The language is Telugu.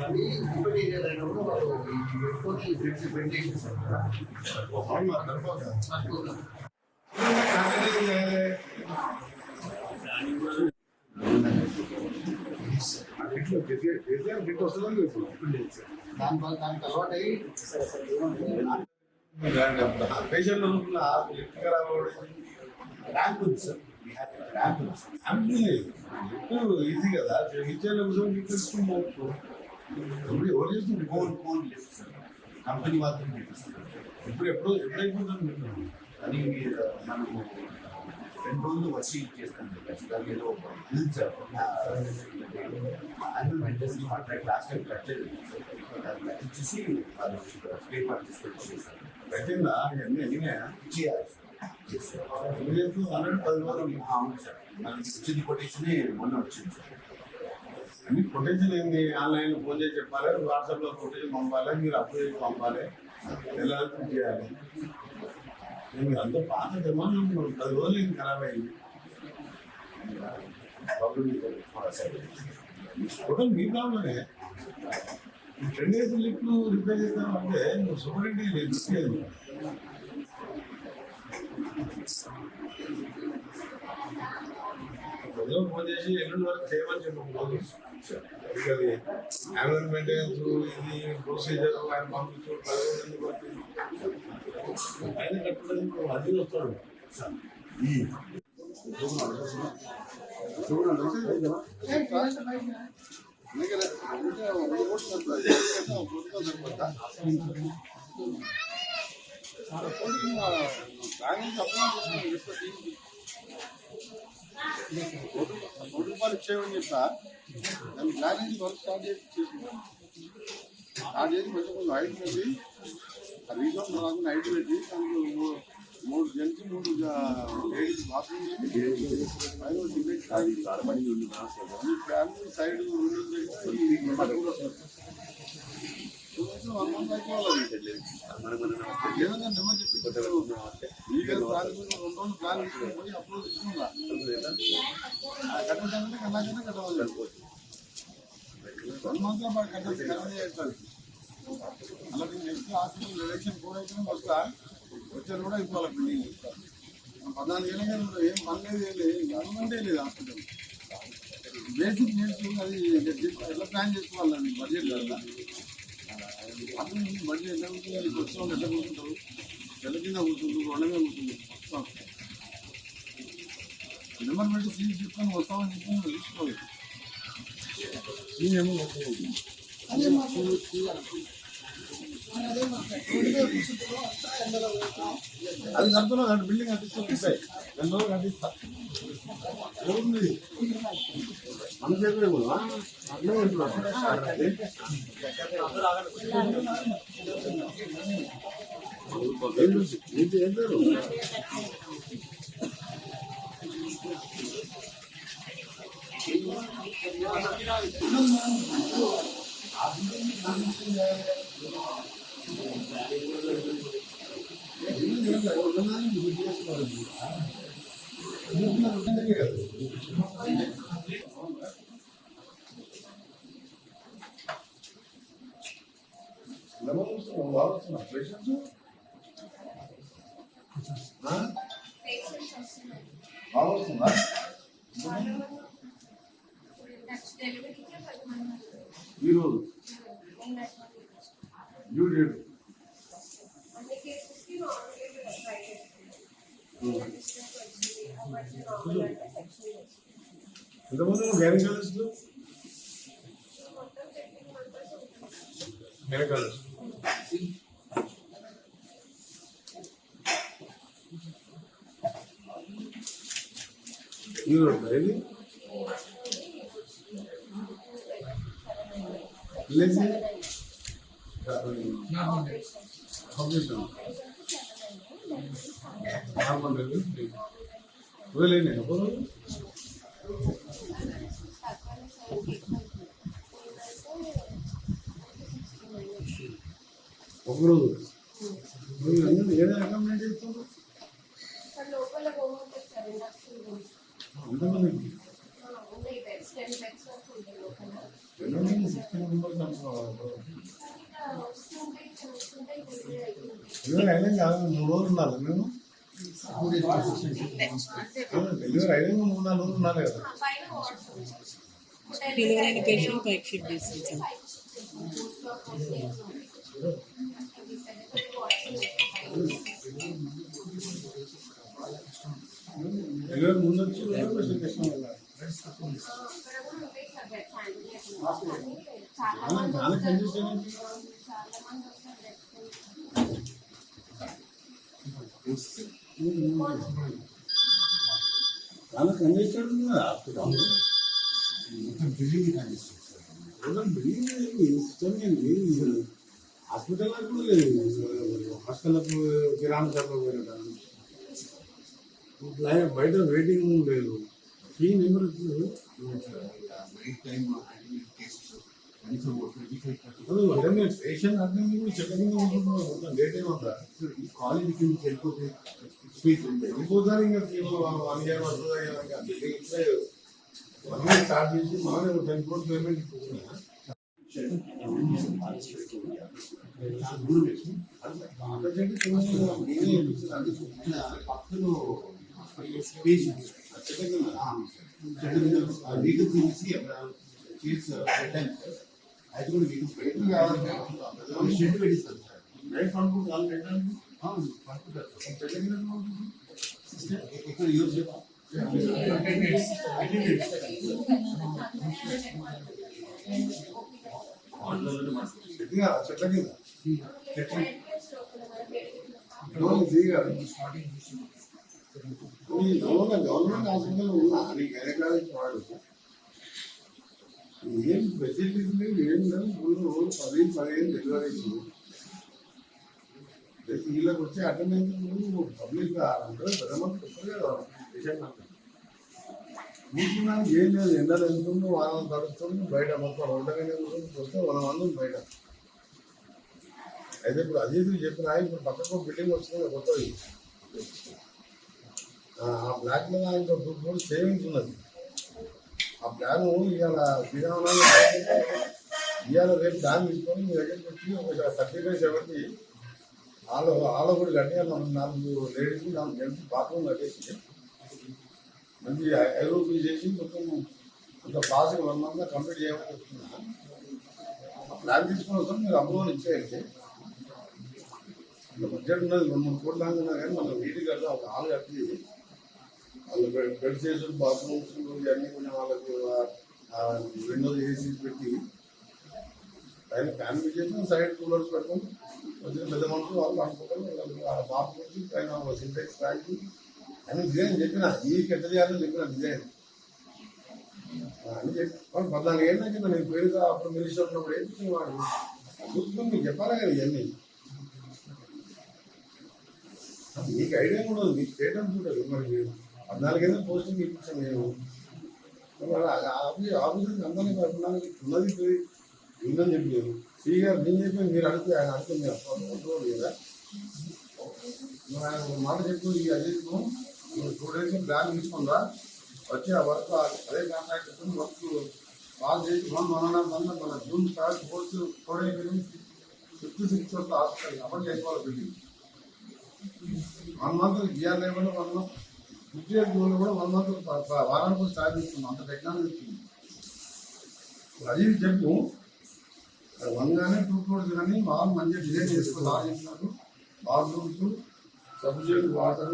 అది ఇంకోటి అయినప్పుడు వాళ్ళు పెట్టుకొని బ్రిడ్జ్ బెండ్ చేసేసారు కదా. దానికి అలవాటు అయ్యి పేషెంట్ ర్యాంక్ ఉంది సార్, ఈజీ కదా ఇచ్చేలో తెలుసుకుంటారు. ఎవరు చేస్తుంది ఫోన్ లిఫ్ట్ సార్, కంపెనీ మాత్రం చూపిస్తుంది. ఎప్పుడైపోతుంది అని మనము 2 రోజులు వచ్చి చేస్తాను ఖచ్చితంగా. ఏదో annual maintenance contract last time cut ఇచ్చేసి వాళ్ళు స్పేర్ పార్ట్ తీసుకెళ్ళి పెట్టిందా అవును సార్. మనకి వచ్చింది కొటేషన్ మొన్న వచ్చింది సార్. అన్ని కొటేషన్ ఏంది? ఆన్లైన్లో ఫోన్ చేసి చెప్పాలి, వాట్సాప్లో కొటేషన్ పంపాలి, మీరు అప్లై చేసి పంపాలి, ఎలా చేయాలి. మీరు అంత పాత జమానం 10 రోజులు ఇది ఖరాబ్ అయింది. టోటల్ మీ ప్రాబ్లమే. 10 days లిఫ్ట్లు రిపేర్ చేస్తాను అంటే నువ్వు సూపరింటెండెంట్ లేదు. ప్రజలకు ఫోన్ చేసి ఎల్లుండి వరకు చేయమని చెప్పకపోదు. అది యాన్యువల్ మెయింటెనెన్స్ ఇది ప్రొసీజర్ ఆయన పంపించు 10 రోజులు ఆయన కట్టడానికి అది వస్తాడు. రూపాయలు ఇచ్చేవని చెప్తా దాని ప్లానింగ్ వర్క్ స్టార్ట్ చేసి కొంచెం హైట్ పెట్టి రీజన్ రాకుండా హైట్ పెట్టి దానికి 3 gents 3 ladies bathroom family side 1 month అయిపోవాలి. ఏదైనా నెమ్మ చెప్పి లీగల్ ప్లాన్ 2 రోజులు ప్లాన్ తీసుకొని పోయి అప్లోడ్ తీసుకున్నా కట్టాలంటే కన్నాకన్నా కట్టవాలి. 1 month లో కట్టాలి చేస్తారు. అలాగే నెక్స్ట్ హాస్పిటల్ ఎలక్షన్ కూడా అయితే వస్తా వచ్చారు కూడా అయిపోవాలి. బిల్డింగ్ 14 ఏళ్ళ ఏం పని లేదు, గవర్నమెంటే లేదు హాస్పిటల్. బేసిక్ నీడ్స్ అది ఎట్లా ప్లాన్ చేసుకోవాలండి బడ్జెట్ కదా. అప్పుడు బడ్జెట్ ఎట్లా ఉంటుంది, వచ్చే వాళ్ళు ఎట్లా కూర్చుంటారు, తెల్ల కింద కూర్చుంటారు, రెండమే కూర్చుంటారు. వస్తాం నెంబర్ పెట్టి సీట్ తీసుకొని వస్తామని చెప్పి తీసుకోవాలి. అది కడుతున్నా బిల్డింగ్ కట్టిస్తాయి 2 రోజులు కట్టిస్తా. ఎవరుంది మన చేతులే కూడా అట్లే ఈరోజు డ్యూ డేట్ ఎంతమంది గైనకాలజిస్టులు? గైనకాలజిస్ట్ ఈరోజు ఇది ఒకరోజు ఏదైనా రికమెండ్ చేస్తారు ఎంతమంది ఎన్నో 16 మెంబర్స్ అనుకోవాలి. డెలివరీ అయినా కాదు 3 రోజులు ఉండాలి మేము. డెలివరీ అయినా 3-4 రోజులు ఉండాలి కదా. డెలివరీ అయిన పేషెంట్ బైక్ షీట్ చేస్తుంది. డెలివరీ ముందు వచ్చి పేషెంట్ చాలా కండిషన్ చాలా కండిషన్ ఉంది కదా హాస్పిటల్. బిల్డింగ్ సిస్టమ్ ఏంటి హాస్పిటల్ కూడా లేదు. హాస్టల్లకు కిరాణా షాప్లకు పోయినట్టు బయట వెయిటింగ్ లేదు. ఫీ నెంబర్ పేషెంట్ అర్థం కూడా చెప్పకుండా డేట్ ఏమంటారా కాలేజీకి వెళ్ళిపోతే వెళ్ళిపోతారు. ఇంకా 1 year వస్తుంది స్టార్ట్ చేసి మనమే 10 crores పేమెంట్ ఇస్తున్నాం. చెట్ల కింద గవర్నమెంట్ హాస్పిటల్ ఉన్నా నీకు ఎలక్ట్రానిక్ వాడు ఏం ఫెసిలిటీస్ లేవు ఏం లేవు. ముందు 10-15 డెలివరీస్ వీళ్ళకి వచ్చే అటెండెన్స్ పబ్లిక్ అంటే పేషెంట్ అంటే కూర్చున్నానికి ఏం లేదు. ఎండలు వెళ్తుంది, వానలు తడుస్తుంది, బయట మొత్తం రోడ్డు మీద వస్తే 100 మంది ఉంది బయట. అయితే ఇప్పుడు అజీత్ చెప్పిన ఇప్పుడు పక్కకు బిల్డింగ్ వచ్చింది కొత్తది. ఆ బ్లాక్ మీద ఇంకా 2 crores సేవింగ్స్ ఉన్నది. ఆ ప్లాన్ ఇవాళ శ్రీరామనాథ్ ఇవాళ రేపు ప్లాన్ తీసుకొని మీ దగ్గరికి వచ్చి ఒక సర్టిఫికేట్ ఇవ్వండి. వాళ్ళు కూడా కట్టి 4 లేడీస్ 4 జెంట్స్ బాత్రూమ్ కట్టేసి మంచి ఐరోపీ చేసి మొత్తం కొంత ప్రాసెస్ 1 month కంప్లీట్ చేయమని చెప్తున్నా. ప్లాన్ తీసుకుని వస్తాం మీరు అప్రూవల్ ఇచ్చేయండి. బడ్జెట్ ఉన్నది 2-3 కోట్ల దాకా ఉన్నా కానీ మనం నీటి కడతాం. ఒక హాల్ కట్టి వాళ్ళు బెడ్ చేసి బాత్రూమ్స్ ఇవన్నీ కొంచెం వాళ్ళకి విండోస్ ఏసీ పెట్టి పైన ఫ్యాన్ చేసి సైడ్ కూలర్స్ పెడతాం. వచ్చిన పెద్ద మనుషులు వాళ్ళు అనుకుంటారు బాబు వచ్చి పైన సింటెక్స్ ట్యాంక్ అని డిజైన్ చెప్పిన ఈ ఎట్లా చేయాలని చెప్పిన డిజైన్ అని చెప్పి 14 ఏళ్ళ కింద నేను పేరుగా అప్పుడు మినిస్టర్ ఉన్నప్పుడు ఏం వాడు చూసుకుని మీకు చెప్పాలి కదా ఇవన్నీ. మీకు ఐడియా కూడా ఉంది, మీకు చేయడానికి ఉంటుంది. మరి 14 ఏళ్ళ పోస్టింగ్ ఇప్పించాను నేను. ఆఫీసర్కి అందరినీ పట్టడానికి ఉన్నది ఉందని చెప్పి నేను శ్రీ గారు నేను చెప్పి మీరు అడిగితే ఆయన అడుగుతుంది కదా. ఆయన మాట చెప్పి ఈ అజీత్ను 2 days ప్లాన్ తీసుకుందా వచ్చి ఆ వర్క్ అదే కాంట్రాక్ట్ వర్క్ పాస్ చేసి 1.5 month మన జూన్ స్టార్ట్ కోర్సు 56 వరకు హాస్పిటల్ అమలు చేసుకోవాలి. బిల్డింగ్ 1 month జిఆర్ లేకుండా 1 month 58 జూన్లో కూడా 1 month వారానికి స్టార్ట్ చేస్తున్నాం. అంత టెక్నాలజీ వచ్చింది. అది చెప్పు వంగానే 2 crores కానీ వాళ్ళు మంచిగా డిజైన్ చేసుకుని బాగా చేస్తున్నారు. Bathrooms subsidy water